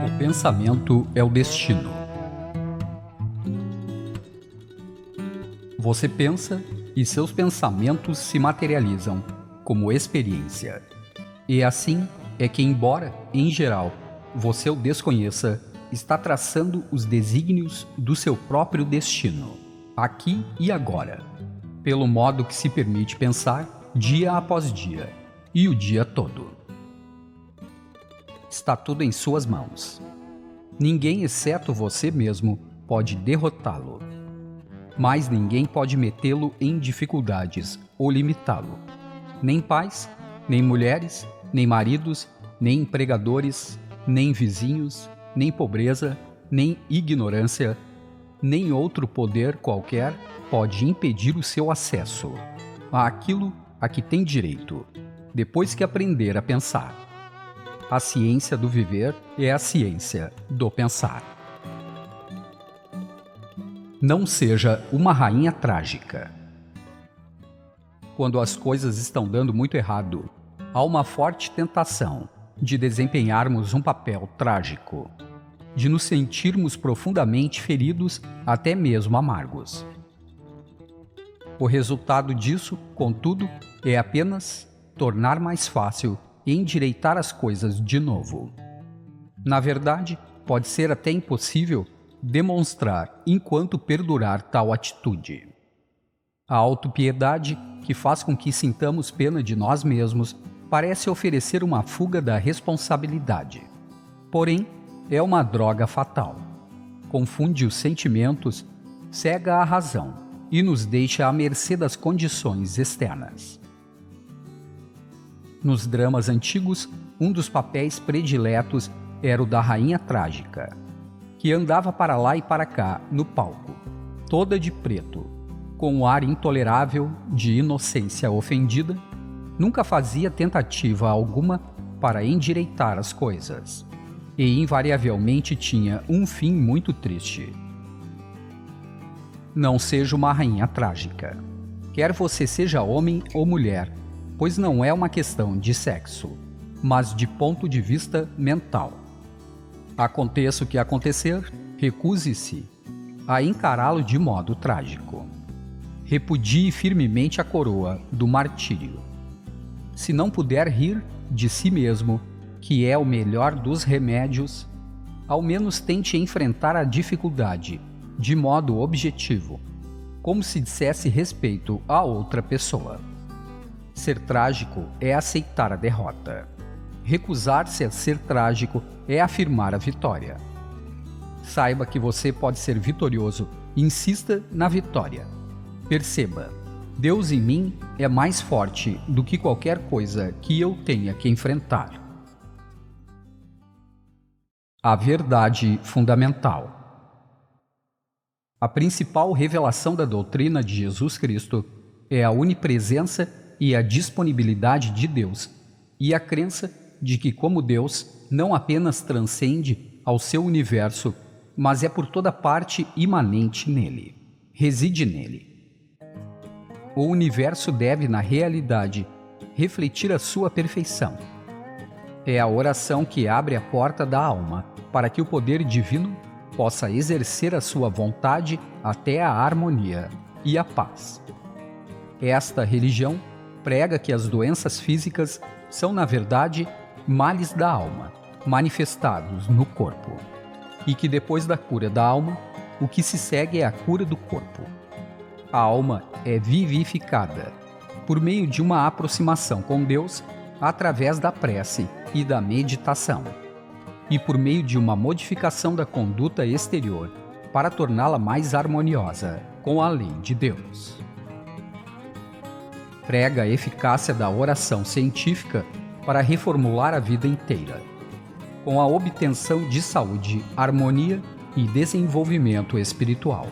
O pensamento é o destino. Você pensa e seus pensamentos se materializam como experiência. E assim é que, embora, em geral, você o desconheça, está traçando os desígnios do seu próprio destino, aqui e agora, pelo modo que se permite pensar dia após dia e o dia todo. Está tudo em suas mãos. Ninguém, exceto você mesmo, pode derrotá-lo. Mas ninguém pode metê-lo em dificuldades ou limitá-lo. Nem pais, nem mulheres, nem maridos, nem empregadores, nem vizinhos, nem pobreza, nem ignorância, nem outro poder qualquer pode impedir o seu acesso àquilo a que tem direito, depois que aprender a pensar. A ciência do viver é a ciência do pensar. Não seja uma rainha trágica. Quando as coisas estão dando muito errado, há uma forte tentação de desempenharmos um papel trágico, de nos sentirmos profundamente feridos, até mesmo amargos. O resultado disso, contudo, é apenas tornar mais fácil endireitar as coisas de novo. Na verdade, pode ser até impossível demonstrar enquanto perdurar tal atitude. A autopiedade, que faz com que sintamos pena de nós mesmos, parece oferecer uma fuga da responsabilidade. Porém, é uma droga fatal. Confunde os sentimentos, cega a razão e nos deixa à mercê das condições externas. Nos dramas antigos, um dos papéis prediletos era o da rainha trágica, que andava para lá e para cá no palco, toda de preto, com um ar intolerável de inocência ofendida, nunca fazia tentativa alguma para endireitar as coisas, e invariavelmente tinha um fim muito triste. Não seja uma rainha trágica, quer você seja homem ou mulher, pois não é uma questão de sexo, mas de ponto de vista mental. Aconteça o que acontecer, recuse-se a encará-lo de modo trágico. Repudie firmemente a coroa do martírio. Se não puder rir de si mesmo, que é o melhor dos remédios, ao menos tente enfrentar a dificuldade de modo objetivo, como se dissesse respeito a outra pessoa. Ser trágico é aceitar a derrota. Recusar-se a ser trágico é afirmar a vitória. Saiba que você pode ser vitorioso e insista na vitória. Perceba, Deus em mim é mais forte do que qualquer coisa que eu tenha que enfrentar. A verdade fundamental. A principal revelação da doutrina de Jesus Cristo é a onipresença e a disponibilidade de Deus, e a crença de que, como Deus, não apenas transcende ao seu universo, mas é por toda parte imanente nele, reside nele. O universo deve, na realidade, refletir a sua perfeição. É a oração que abre a porta da alma para que o poder divino possa exercer a sua vontade até a harmonia e a paz. Esta religião prega que as doenças físicas são, na verdade, males da alma, manifestados no corpo, e que depois da cura da alma, o que se segue é a cura do corpo. A alma é vivificada por meio de uma aproximação com Deus através da prece e da meditação, e por meio de uma modificação da conduta exterior para torná-la mais harmoniosa com a lei de Deus. Prega a eficácia da oração científica para reformular a vida inteira, com a obtenção de saúde, harmonia e desenvolvimento espiritual.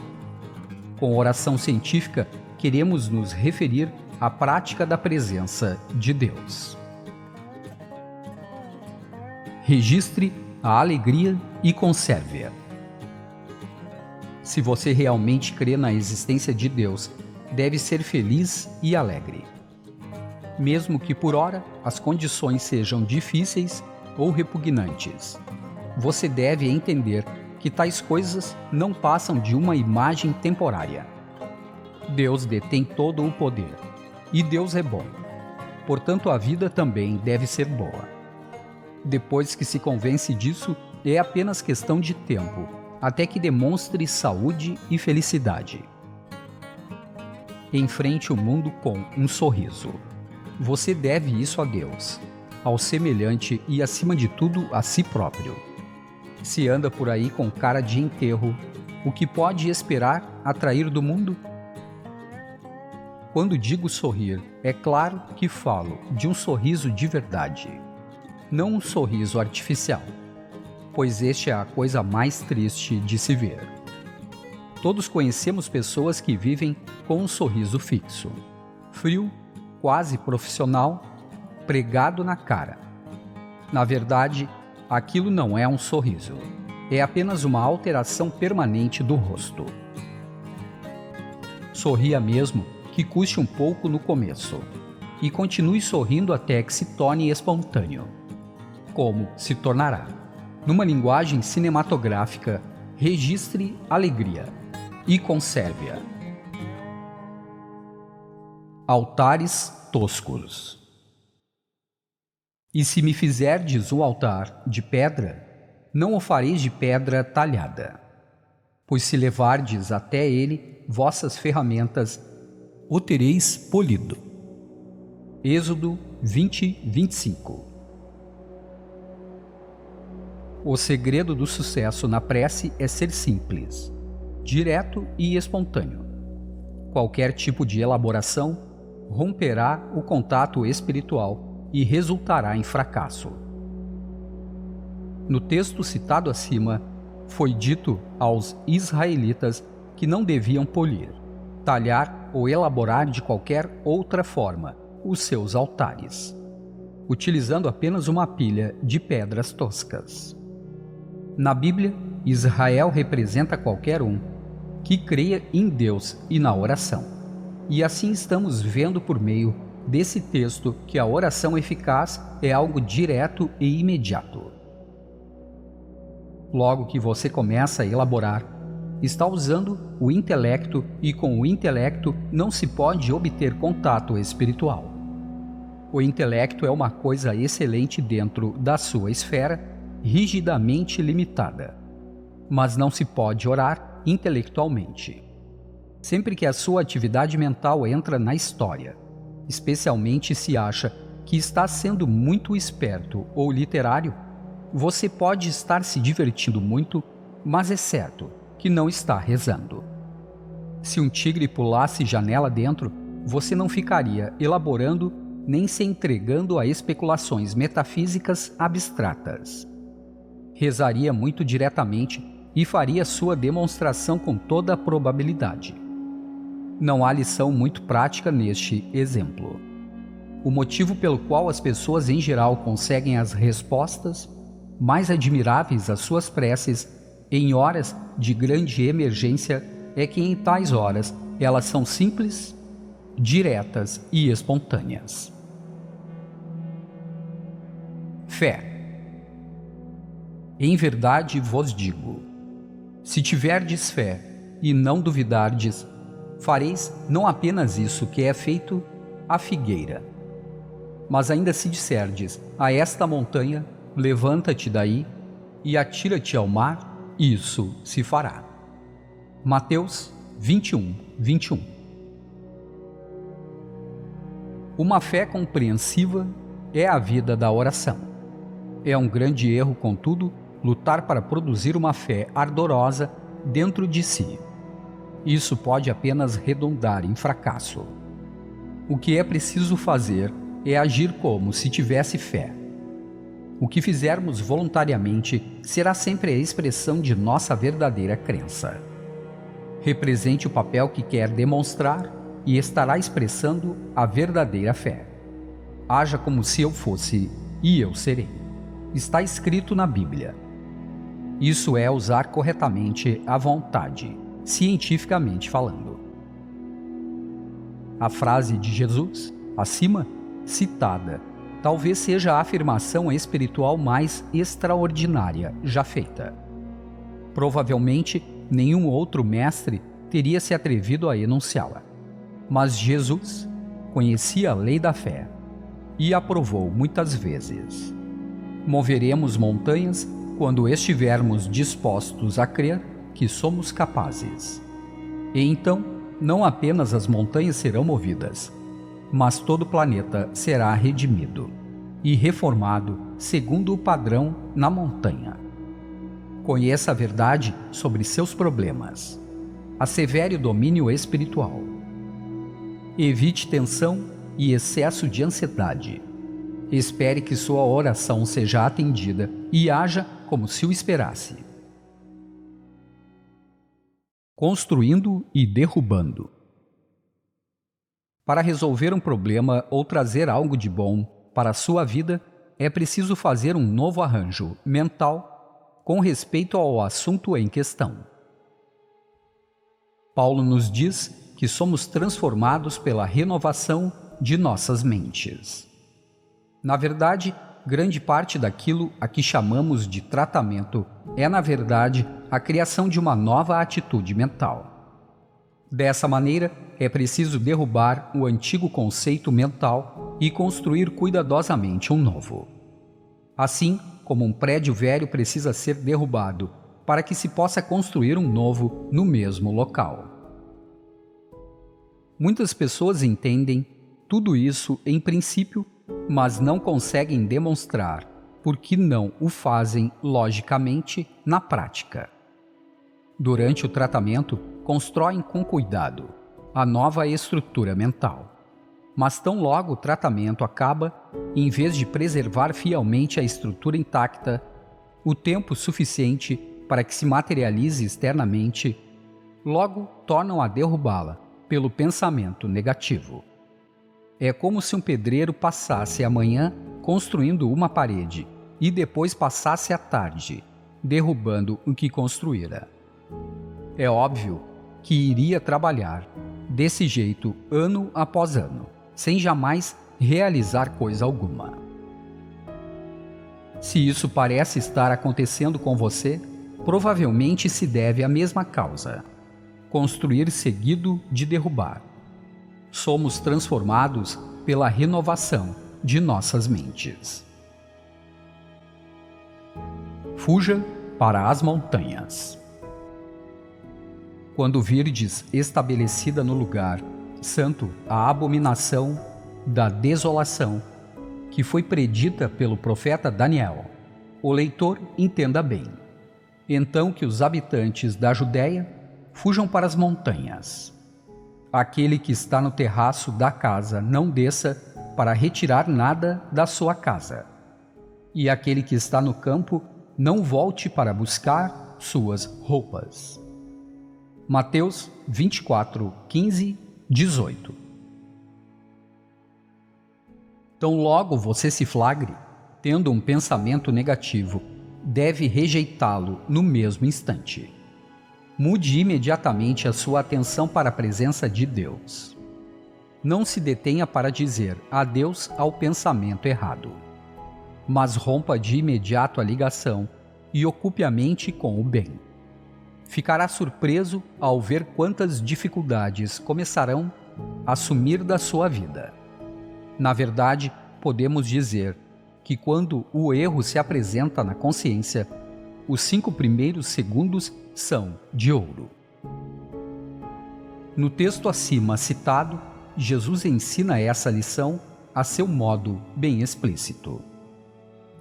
Com oração científica, queremos nos referir à prática da presença de Deus. Registre a alegria e conserve-a. Se você realmente crê na existência de Deus, deve ser feliz e alegre. Mesmo que por ora as condições sejam difíceis ou repugnantes, você deve entender que tais coisas não passam de uma imagem temporária. Deus detém todo o poder, e Deus é bom. Portanto, a vida também deve ser boa. Depois que se convence disso, é apenas questão de tempo, até que demonstre saúde e felicidade. Enfrente o mundo com um sorriso. Você deve isso a Deus, ao semelhante e, acima de tudo, a si próprio. Se anda por aí com cara de enterro, o que pode esperar atrair do mundo? Quando digo sorrir, é claro que falo de um sorriso de verdade, não um sorriso artificial, pois este é a coisa mais triste de se ver. Todos conhecemos pessoas que vivem com um sorriso fixo, frio, quase profissional, pregado na cara. Na verdade, aquilo não é um sorriso, é apenas uma alteração permanente do rosto. Sorria mesmo que custe um pouco no começo, e continue sorrindo até que se torne espontâneo. Como se tornará? Numa linguagem cinematográfica, registre alegria e conserve-a. Altares toscos. E se me fizerdes um altar de pedra, não o fareis de pedra talhada. Pois se levardes até ele vossas ferramentas, o tereis polido. Êxodo 20, 25. O segredo do sucesso na prece é ser simples, direto e espontâneo. Qualquer tipo de elaboração romperá o contato espiritual e resultará em fracasso. No texto citado acima, foi dito aos israelitas que não deviam polir, talhar ou elaborar de qualquer outra forma os seus altares, utilizando apenas uma pilha de pedras toscas. Na Bíblia, Israel representa qualquer um que creia em Deus e na oração. E assim estamos vendo por meio desse texto que a oração eficaz é algo direto e imediato. Logo que você começa a elaborar, está usando o intelecto, e com o intelecto não se pode obter contato espiritual. O intelecto é uma coisa excelente dentro da sua esfera, rigidamente limitada, mas não se pode orar intelectualmente. Sempre que a sua atividade mental entra na história, especialmente se acha que está sendo muito esperto ou literário, você pode estar se divertindo muito, mas é certo que não está rezando. Se um tigre pulasse janela dentro, você não ficaria elaborando nem se entregando a especulações metafísicas abstratas. Rezaria muito diretamente e faria sua demonstração com toda a probabilidade. Não há lição muito prática neste exemplo. O motivo pelo qual as pessoas em geral conseguem as respostas mais admiráveis às suas preces em horas de grande emergência é que em tais horas elas são simples, diretas e espontâneas. Fé. Em verdade vos digo, se tiverdes fé e não duvidardes, fareis não apenas isso que é feito à figueira, mas ainda se disserdes a esta montanha, levanta-te daí e atira-te ao mar, isso se fará. Mateus 21, 21. Uma fé compreensiva é a vida da oração. É um grande erro, contudo, lutar para produzir uma fé ardorosa dentro de si. Isso pode apenas redundar em fracasso. O que é preciso fazer é agir como se tivesse fé. O que fizermos voluntariamente será sempre a expressão de nossa verdadeira crença. Represente o papel que quer demonstrar e estará expressando a verdadeira fé. Haja como se eu fosse, e eu serei. Está escrito na Bíblia. Isso é usar corretamente a vontade, cientificamente falando. A frase de Jesus, acima citada, talvez seja a afirmação espiritual mais extraordinária já feita. Provavelmente, nenhum outro mestre teria se atrevido a enunciá-la. Mas Jesus conhecia a lei da fé e a provou muitas vezes. Moveremos montanhas quando estivermos dispostos a crer que somos capazes. E então, não apenas as montanhas serão movidas, mas todo o planeta será redimido e reformado segundo o padrão na montanha. Conheça a verdade sobre seus problemas. Assevere o domínio espiritual. Evite tensão e excesso de ansiedade. Espere que sua oração seja atendida e haja como se o esperasse. Construindo e derrubando. Para resolver um problema ou trazer algo de bom para a sua vida, é preciso fazer um novo arranjo mental com respeito ao assunto em questão. Paulo nos diz que somos transformados pela renovação de nossas mentes. Na verdade, grande parte daquilo a que chamamos de tratamento é, na verdade, a criação de uma nova atitude mental. Dessa maneira, é preciso derrubar o antigo conceito mental e construir cuidadosamente um novo. Assim como um prédio velho precisa ser derrubado para que se possa construir um novo no mesmo local. Muitas pessoas entendem tudo isso em princípio, mas não conseguem demonstrar porque não o fazem logicamente na prática. Durante o tratamento, constroem com cuidado a nova estrutura mental. Mas tão logo o tratamento acaba, em vez de preservar fielmente a estrutura intacta, o tempo suficiente para que se materialize externamente, logo tornam a derrubá-la pelo pensamento negativo. É como se um pedreiro passasse a manhã construindo uma parede e depois passasse a tarde derrubando o que construíra. É óbvio que iria trabalhar desse jeito ano após ano, sem jamais realizar coisa alguma. Se isso parece estar acontecendo com você, provavelmente se deve à mesma causa: construir seguido de derrubar. Somos transformados pela renovação de nossas mentes. Fuja para as montanhas. Quando virdes estabelecida no lugar santo a abominação da desolação, que foi predita pelo profeta Daniel, o leitor entenda bem. Então que os habitantes da Judéia fujam para as montanhas. Aquele que está no terraço da casa não desça para retirar nada da sua casa. E aquele que está no campo não volte para buscar suas roupas. Mateus 24, 15, 18. Tão logo você se flagre, tendo um pensamento negativo, deve rejeitá-lo no mesmo instante. Mude imediatamente a sua atenção para a presença de Deus. Não se detenha para dizer adeus ao pensamento errado, mas rompa de imediato a ligação e ocupe a mente com o bem. Ficará surpreso ao ver quantas dificuldades começarão a sumir da sua vida. Na verdade, podemos dizer que quando o erro se apresenta na consciência, os 5 primeiros segundos são de ouro. No texto acima citado, Jesus ensina essa lição a seu modo bem explícito.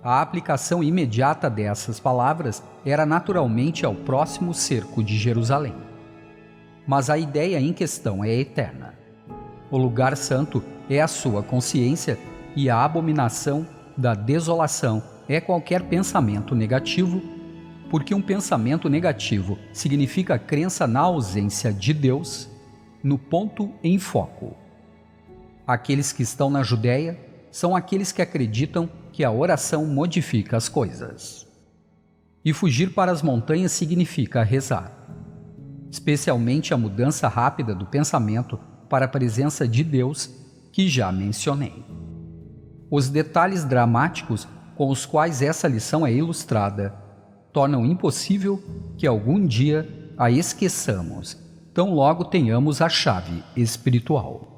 A aplicação imediata dessas palavras era naturalmente ao próximo cerco de Jerusalém. Mas a ideia em questão é eterna. O lugar santo é a sua consciência e a abominação da desolação é qualquer pensamento negativo, porque um pensamento negativo significa crença na ausência de Deus, no ponto em foco. Aqueles que estão na Judéia são aqueles que acreditam que a oração modifica as coisas. E fugir para as montanhas significa rezar, especialmente a mudança rápida do pensamento para a presença de Deus, que já mencionei. Os detalhes dramáticos com os quais essa lição é ilustrada tornam impossível que algum dia a esqueçamos, tão logo tenhamos a chave espiritual.